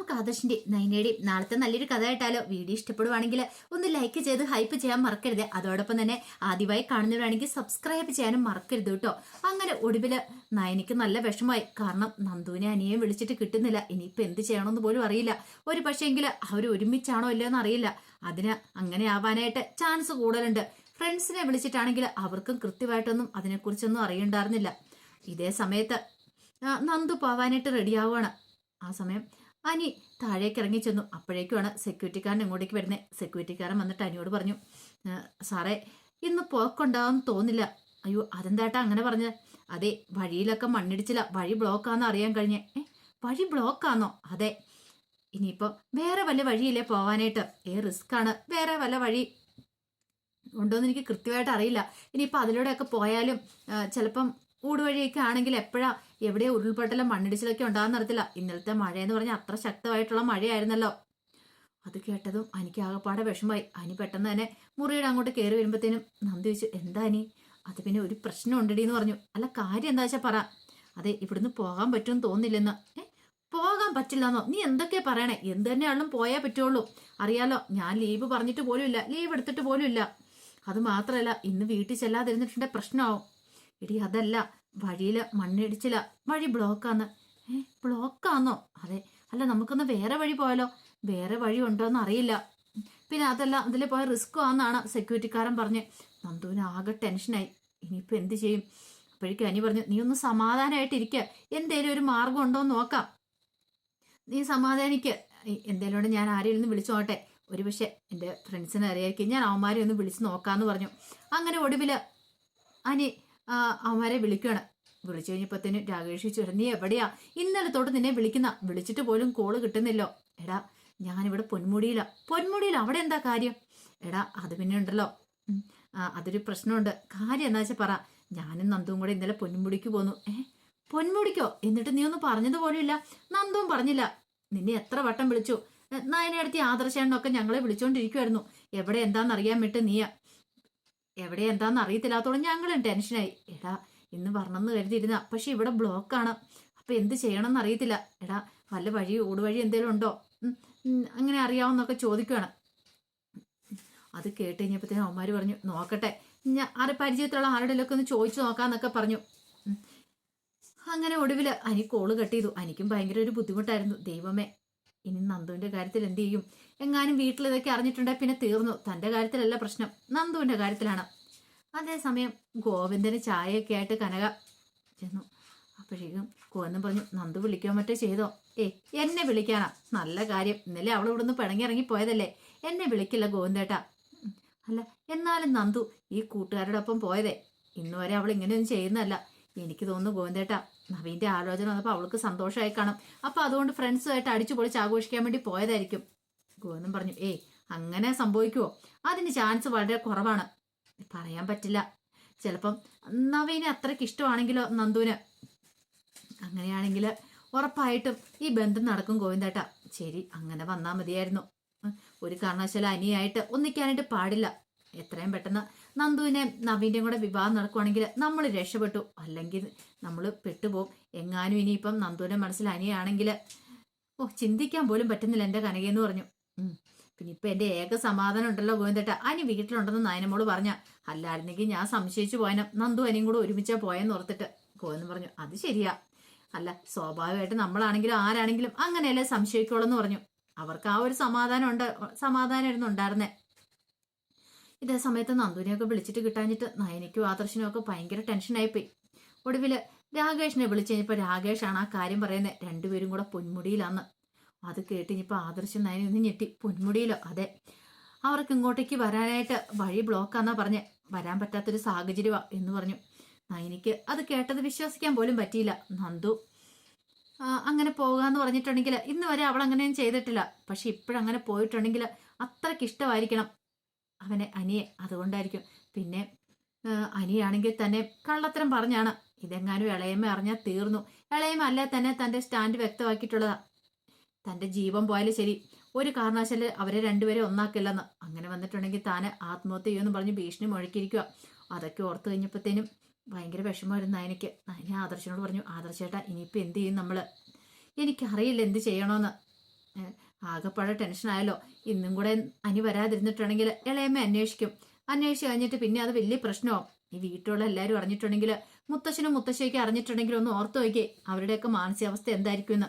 നമുക്ക് ആദർശിന്റെ നൈനയുടെയും നാളത്തെ നല്ലൊരു കഥ കേട്ടാലോ? വീഡിയോ ഇഷ്ടപ്പെടുവാണെങ്കിൽ ഒന്ന് ലൈക്ക് ചെയ്ത് ഹൈപ്പ് ചെയ്യാൻ മറക്കരുത്. അതോടൊപ്പം തന്നെ ആദ്യമായി കാണുന്നവരാണെങ്കിൽ സബ്സ്ക്രൈബ് ചെയ്യാനും മറക്കരുത് കേട്ടോ. അങ്ങനെ ഒടുവില് നയനിക്ക് നല്ല വിഷമമായി. കാരണം നന്ദുവിനെ അനിയെ വിളിച്ചിട്ട് കിട്ടുന്നില്ല. ഇനിയിപ്പോ എന്ത് ചെയ്യണമെന്ന് പോലും അറിയില്ല. ഒരു പക്ഷേങ്കിൽ അവർ ഒരുമിച്ചാണോ ഇല്ലയോന്ന് അറിയില്ല. അതിന് അങ്ങനെ ആവാനായിട്ട് ചാൻസ് കൂടുതലുണ്ട്. ഫ്രണ്ട്സിനെ വിളിച്ചിട്ടാണെങ്കിൽ അവർക്കും കൃത്യമായിട്ടൊന്നും അതിനെക്കുറിച്ചൊന്നും അറിയണ്ടായിരുന്നില്ല. ഇതേ സമയത്ത് നന്ദു പോവാനായിട്ട് റെഡിയാവുകയാണ്. ആ സമയം അനി താഴേക്ക് ഇറങ്ങി ചെന്നു. അപ്പോഴേക്കുമാണ് സെക്യൂരിറ്റിക്കാരൻ ഇങ്ങോട്ടേക്ക് വരുന്നത്. സെക്യൂരിറ്റിക്കാരൻ വന്നിട്ട് അനിയോട് പറഞ്ഞു, സാറേ ഇന്ന് പോക്കുണ്ടാവും തോന്നില്ല. അയ്യോ അതെന്താട്ടാ അങ്ങനെ പറഞ്ഞത്? അതെ, വഴിയിലൊക്കെ മണ്ണിടിച്ചില്ല, വഴി ബ്ലോക്കാന്ന് അറിയാൻ കഴിഞ്ഞേ. വഴി ബ്ലോക്കാന്നോ? അതെ. ഇനിയിപ്പോ വേറെ വല്ല വഴിയില്ലേ പോവാനായിട്ട്? റിസ്ക് ആണ്. വേറെ വല്ല വഴി ഉണ്ടോന്ന് എനിക്ക് കൃത്യമായിട്ട് അറിയില്ല. ഇനിയിപ്പോ അതിലൂടെയൊക്കെ പോയാലും ചിലപ്പം ഊടുവഴിയൊക്കെ ആണെങ്കിൽ എപ്പോഴാ എവിടെ ഉരുൾപൊട്ടലും മണ്ണിടിച്ചിലൊക്കെ ഉണ്ടാകുന്ന അറിയത്തില്ല. ഇന്നലത്തെ മഴയെന്ന് പറഞ്ഞാൽ അത്ര ശക്തമായിട്ടുള്ള മഴയായിരുന്നല്ലോ. അത് കേട്ടതും എനിക്ക് ആകെപ്പാടെ വിഷമമായി. അനി പെട്ടെന്ന് തന്നെ മുറിയുടെ അങ്ങോട്ട് കയറി വരുമ്പോഴത്തേനും നന്ദി ചോദിച്ചു, എന്താ അനി? അത് പിന്നെ ഒരു പ്രശ്നം ഉണ്ടടി എന്ന് പറഞ്ഞു. അല്ല കാര്യം എന്താ വെച്ചാൽ പറ. അതെ, ഇവിടുന്ന് പോകാൻ പറ്റുമെന്ന് തോന്നില്ലെന്ന്. പോകാൻ പറ്റില്ലെന്നോ? നീ എന്തൊക്കെയാ പറയണേ? എന്ത് തന്നെയാണെങ്കിലും പോയേ പറ്റുള്ളൂ. അറിയാലോ, ഞാൻ ലീവ് പറഞ്ഞിട്ട് പോലും ഇല്ല, ലീവ് എടുത്തിട്ട് പോലും ഇല്ല. അത് മാത്രമല്ല, ഇന്ന് വീട്ടിൽ ചെല്ലാതിരുന്നിട്ടുണ്ടെ പ്രശ്നമാവും. എടി അതല്ല, വഴിയില് മണ്ണിടിച്ചില്ല, വഴി ബ്ലോക്കാന്ന്. ബ്ലോക്കാന്നോ? അതെ. അല്ല നമുക്കൊന്ന് വേറെ വഴി പോയാലോ? വേറെ വഴി ഉണ്ടോന്ന് അറിയില്ല. പിന്നെ അതല്ല, അതിൽ പോയ റിസ്ക് ആണെന്നാണ് സെക്യൂരിറ്റിക്കാരൻ പറഞ്ഞ്. നന്ദുവിന് ആകെ ടെൻഷനായി. ഇനിയിപ്പോ എന്ത് ചെയ്യും? അപ്പോഴേക്കും അനി പറഞ്ഞു, നീ ഒന്ന് സമാധാനമായിട്ടിരിക്കുക, എന്തേലും ഒരു മാർഗം ഉണ്ടോ എന്ന് നോക്കാം. നീ സമാധാനിക്ക്. എന്തേലും ഞാൻ ആരെയും ഒന്ന് വിളിച്ചോട്ടെ. ഒരു പക്ഷെ എൻ്റെ ഫ്രണ്ട്സിനെ അറിയായിരിക്കും, ഞാൻ അവന്മാരെ ഒന്ന് വിളിച്ച് നോക്കാന്ന് പറഞ്ഞു. അങ്ങനെ ഒടുവില് അനി അവന്മാരെ വിളിക്കുകയാണ്. വിളിച്ചു കഴിഞ്ഞപ്പോഴത്തേനും രാകേഷ് ചോദിച്ചു, നീ എവിടെയാ? ഇന്നലെ തൊട്ട് നിന്നെ വിളിച്ചിട്ട് പോലും കോള് കിട്ടുന്നില്ലോ. എടാ ഞാനിവിടെ പൊന്മുടിയില. അവിടെ എന്താ കാര്യം? എടാ അത് പിന്നെ ഉണ്ടല്ലോ, അതൊരു പ്രശ്നമുണ്ട്. കാര്യം എന്താ വെച്ചാൽ പറ. ഞാനും നന്ദുവും കൂടെ ഇന്നലെ പൊന്മുടിക്ക് പോന്നു. പൊന്മുടിക്കോ? എന്നിട്ട് നീ ഒന്നും പറഞ്ഞതുപോലും ഇല്ല. നന്ദുവും പറഞ്ഞില്ല. നിന്നെ എത്ര വട്ടം വിളിച്ചു. നയനടുത്തി ആദർശേണ്ണൊക്കെ ഞങ്ങളെ വിളിച്ചോണ്ടിരിക്കുവായിരുന്നു. എവിടെ എന്താണെന്നറിയാൻ വിട്ട് നീയാ. എവിടെ എന്താണെന്ന് അറിയത്തില്ലാത്തോളം ഞങ്ങളും ടെൻഷനായി. എടാ ഇന്ന് വരണമെന്ന് കരുതിയിരുന്ന, പക്ഷെ ഇവിടെ ബ്ലോക്കാണ്. അപ്പൊ എന്ത് ചെയ്യണമെന്ന് അറിയത്തില്ല. എടാ വല്ല വഴി ഊടുവഴി എന്തേലും ഉണ്ടോ? അങ്ങനെ അറിയാവുന്നൊക്കെ ചോദിക്കുകയാണ്. അത് കേട്ട് കഴിഞ്ഞപ്പോഴത്തേനും അവന്മാര് പറഞ്ഞു, നോക്കട്ടെ, ഞാൻ പരിചയത്തിലുള്ള ആരുടെയൊക്കെ ഒന്ന് ചോദിച്ചു നോക്കാന്നൊക്കെ പറഞ്ഞു. അങ്ങനെ ഒടുവില് അനി കോള് കട്ട് ചെയ്തു. എനിക്കും ഭയങ്കര ഒരു ബുദ്ധിമുട്ടായിരുന്നു. ദൈവമേ, ഇനി നന്ദുവിന്റെ കാര്യത്തിൽ എന്ത് ചെയ്യും? എങ്ങാനും വീട്ടിൽ ഇതൊക്കെ അറിഞ്ഞിട്ടുണ്ടെ പിന്നെ തീർന്നു. തന്റെ കാര്യത്തിലല്ല പ്രശ്നം, നന്ദുവിന്റെ കാര്യത്തിലാണ്. അതേസമയം ഗോവിന്ദന് ചായയൊക്കെ ആയിട്ട് കനക ചെന്നു. അപ്പോഴേക്കും ഗോവിന്ദൻ പറഞ്ഞു, നന്ദു വിളിക്കാൻ മറ്റോ ചെയ്തോ? എന്നെ വിളിക്കാനാ? നല്ല കാര്യം. ഇന്നലെ അവൾ ഇവിടുന്ന് പിണങ്ങിറങ്ങി പോയതല്ലേ. എന്നെ വിളിക്കില്ല ഗോവിന്ദേട്ടാ. അല്ല എന്നാലും നന്ദു ഈ കൂട്ടുകാരോടൊപ്പം പോയതേ. ഇന്നുവരെ അവൾ ഇങ്ങനെയൊന്നും ചെയ്യുന്നതല്ല. എനിക്ക് തോന്നുന്നു ഗോവിന്ദേട്ടാ, നവീന്റെ ആലോചന വന്നപ്പോൾ അവൾക്ക് സന്തോഷമായി കാണും. അപ്പൊ അതുകൊണ്ട് ഫ്രണ്ട്സുമായിട്ട് അടിച്ചു പൊളിച്ച് ആഘോഷിക്കാൻ വേണ്ടി പോയതായിരിക്കും. ഗോവിന്ദൻ പറഞ്ഞു, അങ്ങനെ സംഭവിക്കുവോ? അതിന് ചാൻസ് വളരെ കുറവാണ്. പറയാൻ പറ്റില്ല. ചിലപ്പം നവീനെ അത്രയ്ക്ക് ഇഷ്ടമാണെങ്കിലോ നന്ദുവിന്. അങ്ങനെയാണെങ്കിൽ ഉറപ്പായിട്ടും ഈ ബന്ധം നടക്കും ഗോവിന്ദേട്ടാ. ശരി, അങ്ങനെ വന്നാ മതിയായിരുന്നു. ഒരു കാരണവശാലും അനിയായിട്ട് ഒന്നിക്കാനായിട്ട് പാടില്ല. എത്രയും പെട്ടെന്ന് നന്ദുവിനെ നവീന്റെയും കൂടെ വിവാഹം നടക്കുവാണെങ്കിൽ നമ്മൾ രക്ഷപ്പെട്ടു. അല്ലെങ്കിൽ നമ്മൾ പെട്ടുപോകും. എങ്ങാനും ഇനിയിപ്പം നന്ദുവിന്റെ മനസ്സിൽ അനിയാണെങ്കിൽ ചിന്തിക്കാൻ പോലും പറ്റുന്നില്ല എൻ്റെ കനകയെന്ന് പറഞ്ഞു. പിന്നെ ഇപ്പൊ എന്റെ ഏക സമാധാനം ഉണ്ടല്ലോ ഗോവിന്ദേട്ട, അനി വീട്ടിലുണ്ടെന്ന് നയനമോള് പറഞ്ഞ. അല്ലായിരുന്നെങ്കിൽ ഞാൻ സംശയിച്ചു പോയനും. നന്ദു അനിയും കൂടെ ഒരുമിച്ചാ പോയെന്ന് ഓർത്തിട്ട്. ഗോവിന്ദൻ പറഞ്ഞു, അത് ശരിയാ. അല്ല സ്വാഭാവികമായിട്ട് നമ്മളാണെങ്കിലും ആരാണെങ്കിലും അങ്ങനെയല്ലേ സംശയിക്കോളെന്ന് പറഞ്ഞു. അവർക്ക് ആ ഒരു സമാധാനമായിരുന്നു ഉണ്ടായിരുന്നേ. ഇതേ സമയത്ത് നന്ദുവിനെയൊക്കെ വിളിച്ചിട്ട് കിട്ടാഞ്ഞിട്ട് നയനിക്കും ആദർശനും ഒക്കെ ഭയങ്കര ടെൻഷനായിപ്പോയി. ഒടുവില് രാകേഷിനെ വിളിച്ചു കഴിഞ്ഞപ്പോ രാകേഷാണ് ആ കാര്യം പറയുന്നത്. രണ്ടുപേരും കൂടെ പൊന്മുടിയിലാന്ന്. അത് കേട്ട് ഇനിയിപ്പോൾ ആദർശം നയനെ ഒന്ന് ഞെട്ടി. പൊന്മുടിയിലോ? അതെ. അവർക്ക് ഇങ്ങോട്ടേക്ക് വരാനായിട്ട് വഴി ബ്ലോക്കാന്നാ പറഞ്ഞ്. വരാൻ പറ്റാത്തൊരു സാഹചര്യമാ എന്ന് പറഞ്ഞു. നയനിക്ക് അത് കേട്ടത് വിശ്വസിക്കാൻ പോലും പറ്റിയില്ല. നന്ദു അങ്ങനെ പോകാന്ന് പറഞ്ഞിട്ടുണ്ടെങ്കിൽ ഇന്ന് വരെ അവൾ അങ്ങനെയും ചെയ്തിട്ടില്ല. പക്ഷെ ഇപ്പോഴങ്ങനെ പോയിട്ടുണ്ടെങ്കിൽ അത്രയ്ക്ക് ഇഷ്ടമായിരിക്കണം അവനെ അനിയെ. അതുകൊണ്ടായിരിക്കും. പിന്നെ അനിയാണെങ്കിൽ തന്നെ കള്ളത്തരം പറഞ്ഞാണ്. ഇതെങ്ങാനും ഇളയമ്മ അറിഞ്ഞാൽ തീർന്നു. ഇളയമ്മ അല്ലേ തന്നെ തന്റെ സ്റ്റാൻഡ് വ്യക്തമാക്കിയിട്ടുള്ളതാ. തന്റെ ജീവൻ പോയാലും ശരി, ഒരു കാരണവശാല് അവരെ രണ്ടുപേരെ ഒന്നാക്കില്ലെന്ന്. അങ്ങനെ വന്നിട്ടുണ്ടെങ്കിൽ താന് ആത്മഹത്യ ചെയ്യുമെന്ന് പറഞ്ഞ് ഭീഷണി മുഴക്കിയിരിക്കുക. അതൊക്കെ ഓർത്തു കഴിഞ്ഞപ്പോഴത്തേനും ഭയങ്കര വിഷമമായിരുന്നു നയനയ്ക്ക്. നയന ആദർശനോട് പറഞ്ഞു, ആദർശേട്ടാ ഇനിയിപ്പോൾ എന്ത് ചെയ്യും നമ്മള്? എനിക്കറിയില്ല എന്ത് ചെയ്യണമെന്ന്. ആകെപ്പാടെ ടെൻഷനായല്ലോ. ഇന്നും കൂടെ അനി വരാതിരുന്നിട്ടുണ്ടെങ്കിൽ ഇളയമ്മ അന്വേഷിക്കും. അന്വേഷിച്ച് കഴിഞ്ഞിട്ട് പിന്നെ അത് വലിയ പ്രശ്നമാവും. ഈ വീട്ടിലുള്ള എല്ലാവരും അറിഞ്ഞിട്ടുണ്ടെങ്കിൽ, മുത്തശ്ശനും മുത്തശ്ശിയൊക്കെ അറിഞ്ഞിട്ടുണ്ടെങ്കിൽ ഒന്ന് ഓർത്ത് നോക്കിയേ അവരുടെയൊക്കെ മാനസികാവസ്ഥ എന്തായിരിക്കും എന്ന്.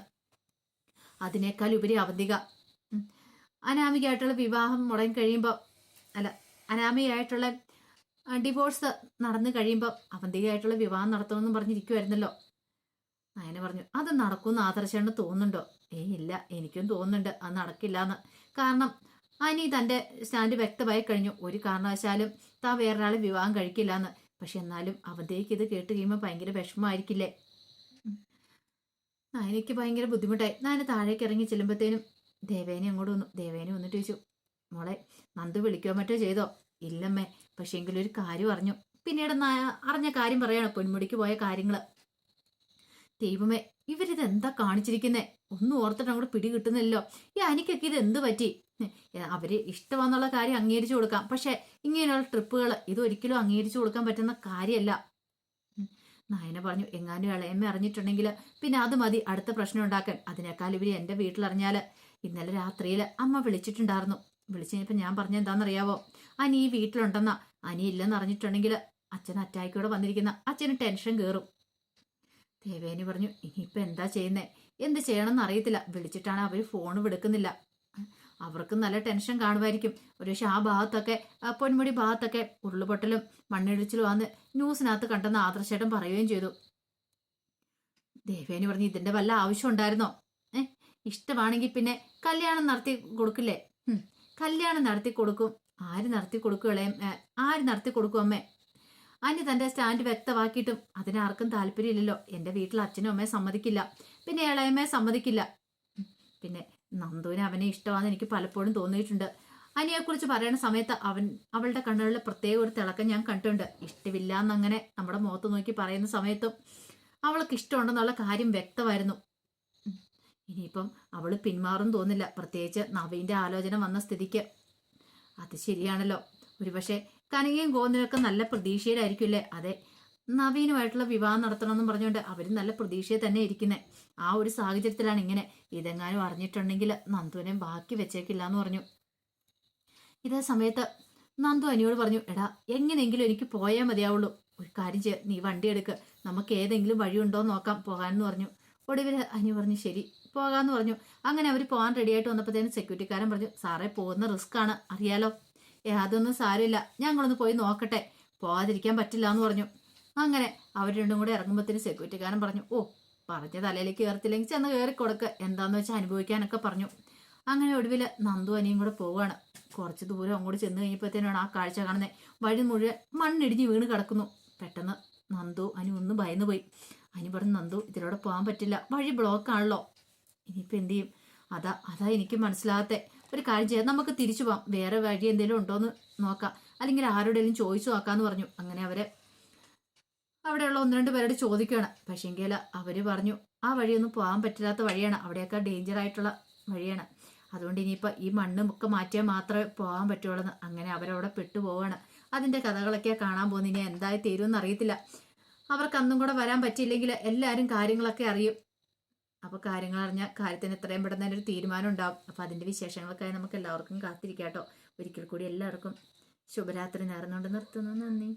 അതിനേക്കാൾ ഉപരി അവന്തിക അനാമികയായിട്ടുള്ള വിവാഹം മുടങ്ങി കഴിയുമ്പോൾ, അല്ല, അനാമികയായിട്ടുള്ള ഡിവോഴ്സ് നടന്നു കഴിയുമ്പോൾ അവന്തികയായിട്ടുള്ള വിവാഹം നടത്തണമെന്നും പറഞ്ഞിരിക്കുമായിരുന്നല്ലോ. നയന പറഞ്ഞു, അത് നടക്കുമെന്ന് ആദർശേണ് തോന്നുന്നുണ്ടോ? ഇല്ല, എനിക്കും തോന്നുന്നുണ്ട് അത് നടക്കില്ലാന്ന്. കാരണം അനി തൻ്റെ സ്റ്റാൻഡ് വ്യക്തമായി കഴിഞ്ഞു. ഒരു കാരണവശാലും താൻ വേറൊരാളെ വിവാഹം കഴിക്കില്ലാന്ന്. പക്ഷെ എന്നാലും അവന്തേക്ക് ഇത് കേട്ട് കഴിയുമ്പോൾ ഭയങ്കര വിഷമമായിരിക്കില്ലേ? നയനയ്ക്ക് ഭയങ്കര ബുദ്ധിമുട്ടായി. നയന താഴേക്ക് ഇറങ്ങി ചെല്ലുമ്പോഴത്തേനും ദേവേനെ അങ്ങോട്ട് വന്നു. ദേവേനെ വന്നിട്ട് ചോദിച്ചു, മോളെ നന്ദു വിളിക്കോ മറ്റോ ചെയ്തോ? ഇല്ലമ്മേ, പക്ഷേ എങ്കിലും ഒരു കാര്യം അറിഞ്ഞു. പിന്നീട് അറിഞ്ഞ കാര്യം പറയാണ്, പൊന്മുടിക്ക് പോയ കാര്യങ്ങള്. ദൈവമേ, ഇവരിത് എന്താ കാണിച്ചിരിക്കുന്നേ? ഒന്നും ഓർത്തിട്ട് അങ്ങോട്ട് പിടി കിട്ടുന്നില്ലല്ലോ. ഈ അനിക്കൊക്കെ ഇത് എന്ത് പറ്റി? അവര് ഇഷ്ടമാന്നുള്ള കാര്യം അംഗീകരിച്ചു കൊടുക്കാം, പക്ഷെ ഇങ്ങനെയുള്ള ട്രിപ്പുകൾ ഇതൊരിക്കലും അംഗീകരിച്ചു കൊടുക്കാൻ പറ്റുന്ന കാര്യമല്ല. നയന പറഞ്ഞു, എങ്ങാനും ഇളയമ്മ അറിഞ്ഞിട്ടുണ്ടെങ്കിൽ പിന്നെ അത് മതി അടുത്ത പ്രശ്നം ഉണ്ടാക്കാൻ. അതിനേക്കാൾ ഇവര് എന്റെ വീട്ടിലറിഞ്ഞാല്. ഇന്നലെ രാത്രിയിൽ അമ്മ വിളിച്ചിട്ടുണ്ടായിരുന്നു. വിളിച്ചു കഴിഞ്ഞപ്പോൾ ഞാൻ പറഞ്ഞ എന്താണെന്നറിയാവോ? അനി ഈ വീട്ടിലുണ്ടെന്നാ. അനി ഇല്ലെന്ന് അറിഞ്ഞിട്ടുണ്ടെങ്കിൽ അച്ഛൻ അറ്റാക്കിയോടെ വന്നിരിക്കുന്ന അച്ഛന് ടെൻഷൻ കയറും. ദേവേനി പറഞ്ഞു, ഇനിയിപ്പോൾ എന്താ ചെയ്യുന്നേ? എന്ത് ചെയ്യണമെന്ന് അറിയത്തില്ല. വിളിച്ചിട്ടാണ് അവർ ഫോൺ എടുക്കുന്നില്ല. അവർക്ക് നല്ല ടെൻഷൻ കാണുമായിരിക്കും. ഒരുപക്ഷെ ആ ഭാഗത്തൊക്കെ, പൊന്മുടി ഭാഗത്തൊക്കെ ഉരുളുപൊട്ടലും മണ്ണിടിച്ചിലും ആന്ന് ന്യൂസിനകത്ത് കണ്ടെന്ന് ആദർശേട്ടൻ പറയുകയും ചെയ്തു. ദേവേനി പറഞ്ഞു, ഇതിന്റെ വല്ല ആവശ്യം ഉണ്ടായിരുന്നോ? ഇഷ്ടമാണെങ്കിൽ പിന്നെ കല്യാണം നടത്തി കൊടുക്കില്ലേ? കല്യാണം നടത്തി കൊടുക്കും. ആര് നടത്തി കൊടുക്കും ഇളയം? ആര് നടത്തി കൊടുക്കും അമ്മേ? അനി തന്റെ സ്റ്റാൻഡ് വ്യക്തമാക്കിയിട്ടും അതിനാർക്കും താല്പര്യമില്ലല്ലോ. എൻ്റെ വീട്ടിൽ അച്ഛനും അമ്മയെ സമ്മതിക്കില്ല, പിന്നെ ഇളയമ്മയെ സമ്മതിക്കില്ല. പിന്നെ നന്ദുവിന് അവനെ ഇഷ്ടമാണെന്ന് എനിക്ക് പലപ്പോഴും തോന്നിയിട്ടുണ്ട്. അനിയെക്കുറിച്ച് പറയുന്ന സമയത്ത് അവളുടെ കണ്ണുകളിൽ പ്രത്യേക ഒരു തിളക്കം ഞാൻ കണ്ടിട്ടുണ്ട്. ഇഷ്ടമില്ല എന്നങ്ങനെ നമ്മുടെ മുഖത്ത് നോക്കി പറയുന്ന സമയത്തും അവൾക്ക് ഇഷ്ടമുണ്ടെന്നുള്ള കാര്യം വ്യക്തമായിരുന്നു. ഇനിയിപ്പം അവള് പിന്മാറും തോന്നില്ല, പ്രത്യേകിച്ച് നവീന്റെ ആലോചന വന്ന സ്ഥിതിക്ക്. അത് ശരിയാണല്ലോ. ഒരുപക്ഷെ കനകയും ഗോവിന്ദനൊക്കെ നല്ല പ്രതീക്ഷയിലായിരിക്കുമല്ലേ? അതെ, നവീനുമായിട്ടുള്ള വിവാഹം നടത്തണമെന്നും പറഞ്ഞുകൊണ്ട് അവരും നല്ല പ്രതീക്ഷയെ തന്നെ ഇരിക്കുന്നത്. ആ ഒരു സാഹചര്യത്തിലാണ് ഇങ്ങനെ. ഇതെങ്ങാനും അറിഞ്ഞിട്ടുണ്ടെങ്കിൽ നന്ദുവിനെ ബാക്കി വെച്ചേക്കില്ല എന്ന് പറഞ്ഞു. ഇതേ സമയത്ത് നന്ദു അനിയോട് പറഞ്ഞു, എടാ എങ്ങനെയെങ്കിലും എനിക്ക് പോയാൽ മതിയാവുള്ളൂ. ഒരു കാര്യം ചെയ്യാം, നീ വണ്ടി എടുക്ക്, നമുക്ക് ഏതെങ്കിലും വഴിയുണ്ടോ നോക്കാം പോകാനെന്ന് പറഞ്ഞു. ഒടുവിൽ അനി പറഞ്ഞു, ശരി പോകാമെന്ന് പറഞ്ഞു. അങ്ങനെ അവർ പോകാൻ റെഡിയായിട്ട് വന്നപ്പോഴത്തേനും സെക്യൂരിറ്റിക്കാരൻ പറഞ്ഞു, സാറേ പോകുന്ന റിസ്ക് ആണ് അറിയാലോ. അതൊന്നും സാരമില്ല, ഞങ്ങളൊന്ന് പോയി നോക്കട്ടെ, പോകാതിരിക്കാൻ പറ്റില്ല എന്ന് പറഞ്ഞു. അങ്ങനെ അവർ രണ്ടും കൂടെ ഇറങ്ങുമ്പോഴത്തേനും സെക്യൂരിറ്റിക്കാരൻ പറഞ്ഞു, ഓ പറഞ്ഞ തലയിലേക്ക് കയറത്തില്ലെങ്കിൽ ചെന്ന് കയറി കൊടുക്കുക, എന്താന്ന് വെച്ചാൽ അനുഭവിക്കാനൊക്കെ പറഞ്ഞു. അങ്ങനെ ഒടുവിൽ നന്ദു അനിയും കൂടെ പോവുകയാണ്. കുറച്ച് ദൂരം അങ്ങോട്ട് ചെന്ന് കഴിഞ്ഞപ്പോഴത്തേനാണ് ആ കാഴ്ച കാണുന്നത്. വഴി മുഴുവൻ മണ്ണിടിഞ്ഞ് വീണ് കിടക്കുന്നു. പെട്ടെന്ന് നന്ദു അനി ഒന്ന് ഭയന്നു പോയി. അനി പറഞ്ഞു, നന്ദു ഇതിലൂടെ പോകാൻ പറ്റില്ല, വഴി ബ്ലോക്കാണല്ലോ. ഇനിയിപ്പോൾ എന്ത് ചെയ്യും? അതാ എനിക്ക് മനസ്സിലാകത്തെ. ഒരു കാര്യം ചെയ്യാം, നമുക്ക് തിരിച്ചു പോകാം, വേറെ വഴി എന്തെങ്കിലും ഉണ്ടോയെന്ന് നോക്കാം, അല്ലെങ്കിൽ ആരോടെങ്കിലും ചോദിച്ചു നോക്കാമെന്ന് പറഞ്ഞു. അങ്ങനെ അവിടെയുള്ള ഒന്ന് രണ്ട് പേരോട് ചോദിക്കുകയാണ്. പക്ഷേങ്കിൽ അവർ പറഞ്ഞു, ആ വഴിയൊന്നും പോകാൻ പറ്റാത്ത വഴിയാണ്, അവിടെയൊക്കെ ഡേഞ്ചർ ആയിട്ടുള്ള വഴിയാണ്, അതുകൊണ്ട് ഇനിയിപ്പോൾ ഈ മണ്ണും ഒക്കെ മാറ്റിയാൽ മാത്രമേ പോകാൻ പറ്റുള്ളൂ എന്ന്. അങ്ങനെ അവരവിടെ പെട്ടുപോവാണ്. അതിൻ്റെ കഥകളൊക്കെ കാണാൻ പോകുന്നത്. ഇനി എന്തായി തീരുമെന്ന് അറിയത്തില്ല. അവർക്ക് അന്നും കൂടെ വരാൻ പറ്റിയില്ലെങ്കിൽ എല്ലാവരും കാര്യങ്ങളൊക്കെ അറിയും. അപ്പോൾ കാര്യങ്ങൾ അറിഞ്ഞാൽ കാര്യത്തിന് എത്രയും പെട്ടെന്ന് തന്നെ ഒരു തീരുമാനം ഉണ്ടാവും. അപ്പോൾ അതിൻ്റെ വിശേഷങ്ങൾക്കായി നമുക്ക് എല്ലാവർക്കും കാത്തിരിക്കാം കേട്ടോ. ഒരിക്കൽ കൂടി എല്ലാവർക്കും ശുഭരാത്രി നേർന്നുകൊണ്ട് നിർത്തുന്നു. നന്ദി.